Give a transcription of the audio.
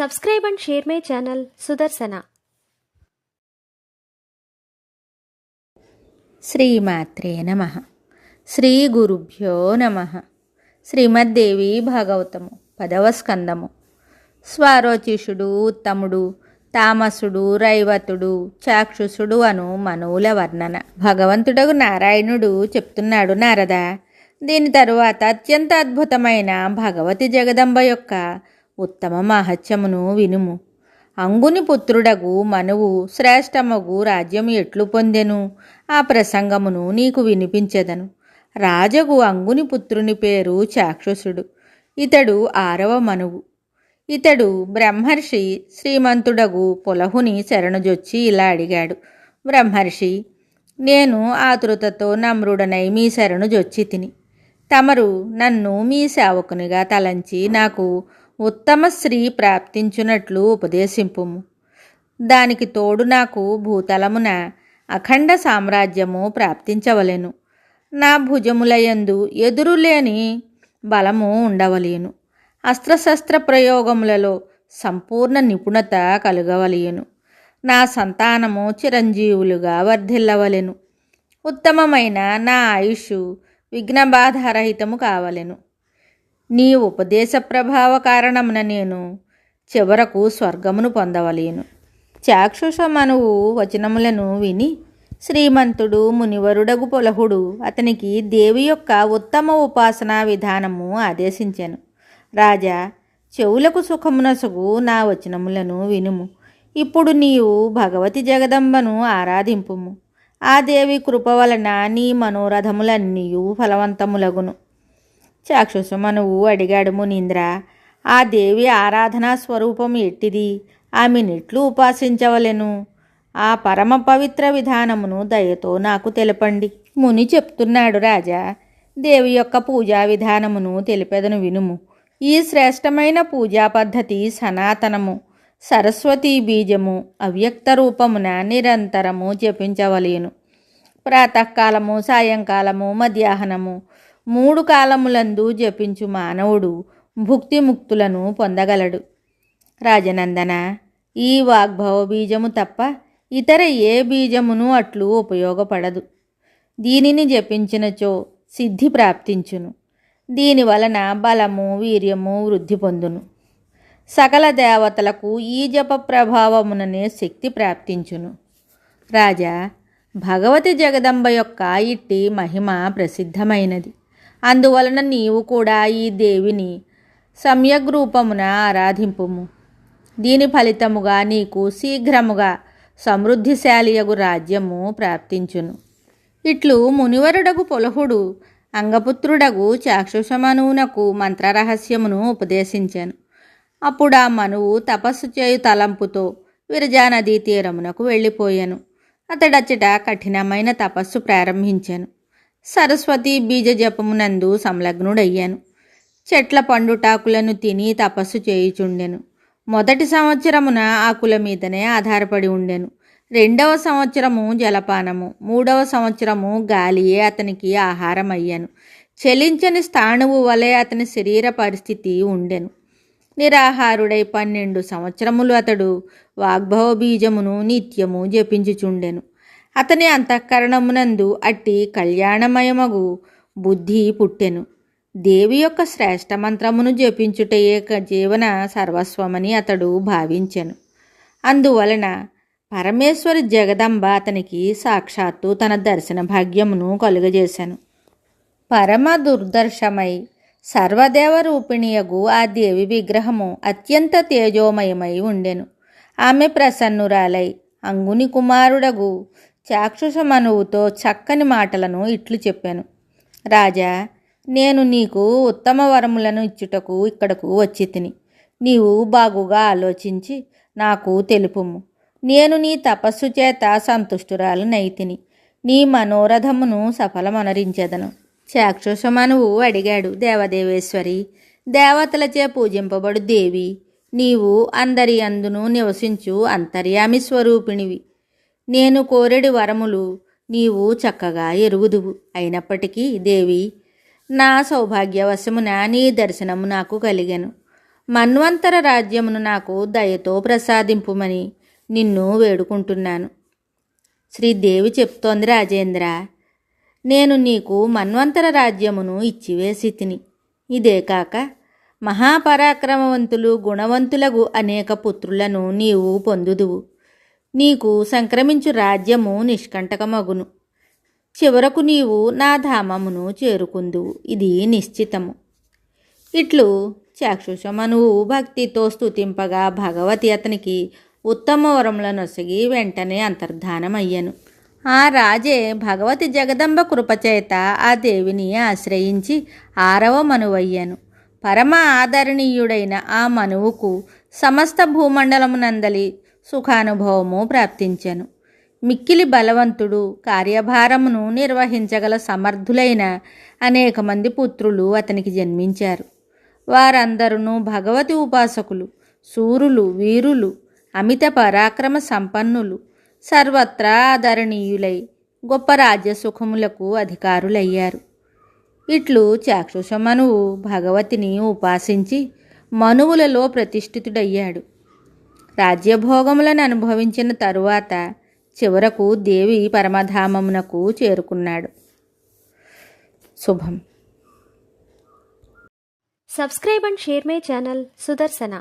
Subscribe and share my channel Sudarsana. శ్రీమాత్రే నమః. శ్రీ గురుభ్యో నమః. శ్రీమద్దేవి భాగవతము 10వ స్కందము. స్వారోచిషుడు, ఉత్తముడు, తామసుడు, రైవతుడు, చాక్షుషుడు అను మనువుల వర్ణన. భగవంతుడగు నారాయణుడు చెప్తున్నాడు, నారద, దీని తరువాత అత్యంత అద్భుతమైన భగవతి జగదంబ యొక్క ఉత్తమ మహత్యమును వినుము. అంగుని పుత్రుడగు మనువు శ్రేష్టమగు రాజ్యము ఎట్లు పొందెను, ఆ ప్రసంగమును నీకు వినిపించెదను. రాజగు అంగుని పుత్రుని పేరు చాక్షుషుడు. ఇతడు 6వ మనువు. ఇతడు బ్రహ్మర్షి శ్రీమంతుడగు పులహుని శరణుజొచ్చి ఇలా అడిగాడు, బ్రహ్మర్షి, నేను ఆతృతతో నమ్రుడనై మీ శరణుజొచ్చి తిని. తమరు నన్ను మీ సేవకునిగా తలంచి నాకు ఉత్తమ స్త్రీ ప్రాప్తించునట్లు ఉపదేశింపుము. దానికి తోడు నాకు భూతలమున అఖండ సామ్రాజ్యము ప్రాప్తించవలెను. నా భుజములయందు ఎదురులేని బలము ఉండవలేను. అస్త్రశస్త్ర ప్రయోగములలో సంపూర్ణ నిపుణత కలగవలెను. నా సంతానము చిరంజీవులుగా వర్ధిల్లవలెను. ఉత్తమమైన నా ఆయుష్ విఘ్నబాధారహితము కావలెను. నీ ఉపదేశ ప్రభావ కారణమున నేను చివరకు స్వర్గమును పొందవలేను. చాక్షుష మనువు వచనములను విని శ్రీమంతుడు మునివరుడగు పులహుడు అతనికి దేవి యొక్క ఉత్తమ ఉపాసనా విధానము ఆదేశించెను. రాజా, చెవులకు సుఖమునసుగు నా వచనములను వినుము. ఇప్పుడు నీవు భగవతి జగదంబను ఆరాధింపుము. ఆ దేవి కృప వలన నీ మనోరథములన్నీ ఫలవంతములగును. చాక్షుష మనువు అడిగాడు, మునీంద్ర, ఆ దేవి ఆరాధనా స్వరూపం ఎట్టిది? ఆమెనెట్లు ఉపాసించవలెను? ఆ పరమ పవిత్ర విధానమును దయతో నాకు తెలపండి. ముని చెప్తున్నాడు, రాజా, దేవి యొక్క పూజా విధానమును తెలిపెదను వినుము. ఈ శ్రేష్టమైన పూజా పద్ధతి సనాతనము. సరస్వతీ బీజము అవ్యక్త రూపమున నిరంతరము జపించవలేను. ప్రాతకాలము, సాయంకాలము, మధ్యాహ్నము 3 కాలములందు జపించు మానవుడు భుక్తిముక్తులను పొందగలడు. రాజనందన, ఈ వాగ్భవ బీజము తప్ప ఇతర ఏ బీజమును అట్లు ఉపయోగపడదు. దీనిని జపించినచో సిద్ధి ప్రాప్తించును. దీని వలన బలము, వీర్యము వృద్ధి పొందును. సకల దేవతలకు ఈ జప ప్రభావముననే శక్తి ప్రాప్తించును. రాజా, భగవతి జగదంబ యొక్క ఇట్టి మహిమ ప్రసిద్ధమైనది. అందువలన నీవు కూడా ఈ దేవిని సమ్యగ్రూపమున ఆరాధింపుము. దీని ఫలితముగా నీకు శీఘ్రముగా సమృద్ధిశాలియగు రాజ్యము ప్రాప్తించును. ఇట్లు మునివరుడగు పులహుడు అంగపుత్రుడగు చాక్షుష మనువునకు మంత్రరహస్యమును ఉపదేశించాను. అప్పుడు ఆ మనువు తపస్సు చేయు తలంపుతో విరజానదీ తీరమునకు వెళ్ళిపోయాను. అతడచ్చట కఠినమైన తపస్సు ప్రారంభించాను. సరస్వతి బీజ జపమునందు సంలగ్నుడయ్యాను. చెట్ల పండుటాకులను తిని తపస్సు చేయుచుండెను. మొదటి సంవత్సరమున ఆకుల మీదనే ఆధారపడి ఉండెను. 2వ సంవత్సరము జలపానము, 3వ సంవత్సరము గాలియే అతనికి ఆహారం అయ్యాను. చలించని స్థాణువు వలె అతని శరీర పరిస్థితి ఉండెను. నిరాహారుడై 12 సంవత్సరములు అతడు వాగ్భవ బీజమును నిత్యము జపించుచుండెను. అతని అంతఃకరణమునందు అట్టి కళ్యాణమయమగు బుద్ధి పుట్టెను. దేవి యొక్క శ్రేష్ఠ మంత్రమును జపించుటయే జీవన సర్వస్వమని అతడు భావించెను. అందువలన పరమేశ్వరి జగదంబ అతనికి సాక్షాత్తు తన దర్శన భాగ్యమును కలుగజేశాను. పరమ దుర్దర్శమై సర్వదేవ రూపిణియగు ఆ దేవి విగ్రహము అత్యంత తేజోమయమై ఉండెను. ఆమె ప్రసన్నురాలై అంగుని కుమారుడగు చాక్షుష మనువుతో చక్కని మాటలను ఇట్లు చెప్పాను. రాజా, నేను నీకు ఉత్తమ వరములను ఇచ్చుటకు ఇక్కడకు వచ్చి తిని. నీవు బాగుగా ఆలోచించి నాకు తెలుపుము. నేను నీ తపస్సు చేత సంతుష్టురాలునైతిని. నీ మనోరథమును సఫలమనరించెదను. చాక్షుష మనువు అడిగాడు, దేవదేవేశ్వరి, దేవతలచే పూజింపబడు దేవి, నీవు అందరి అందును నివసించు అంతర్యామి స్వరూపిణివి. నేను కోరెడి వరములు నీవు చక్కగా ఎరుగుదువు. అయినప్పటికీ దేవి, నా సౌభాగ్యవశమున నీ దర్శనము నాకు కలిగెను. మన్వంతర రాజ్యమును నాకు దయతో ప్రసాదింపుమని నిన్ను వేడుకుంటున్నాను. శ్రీదేవి చెప్తోంది, రాజేంద్ర, నేను నీకు మన్వంతర రాజ్యమును ఇచ్చివేసి తిని. ఇదే కాక మహాపరాక్రమవంతులు గుణవంతులగు అనేక పుత్రులను నీవు పొందుదువు. నీకు సంక్రమించు రాజ్యము నిష్కంటకమగును. చివరకు నీవు నా ధామమును చేరుకుందువు. ఇది నిశ్చితము. ఇట్లు చాక్షుషమనువు భక్తితో స్తుతింపగా భగవతి అతనికి ఉత్తమ వరములనొసగి వెంటనే అంతర్ధానమయ్యను. ఆ రాజే భగవతి జగదంబ కృపచేత ఆ దేవిని ఆశ్రయించి 6వ మనువయ్యను. పరమ ఆదరణీయుడైన ఆ మనువుకు సమస్త భూమండలమునందలి సుఖానుభవము ప్రాప్తించెను. మిక్కిలి బలవంతుడు, కార్యభారమును నిర్వహించగల సమర్థులైన అనేక మంది పుత్రులు అతనికి జన్మించారు. వారందరూ భగవతి ఉపాసకులు, శూరులు, వీరులు, అమిత పరాక్రమ సంపన్నులు, సర్వత్రా ఆదరణీయులై గొప్ప రాజ్యసుఖములకు అధికారులయ్యారు. ఇట్లు చాక్షుషమనువు భగవతిని ఉపాసించి మనువులలో ప్రతిష్ఠితుడయ్యాడు. రాజ్యభోగములను అనుభవించిన తరువాత చివరకు దేవి పరమధామమునకు చేరుకున్నాడు. శుభం. Subscribe and share my channel Sudarsana.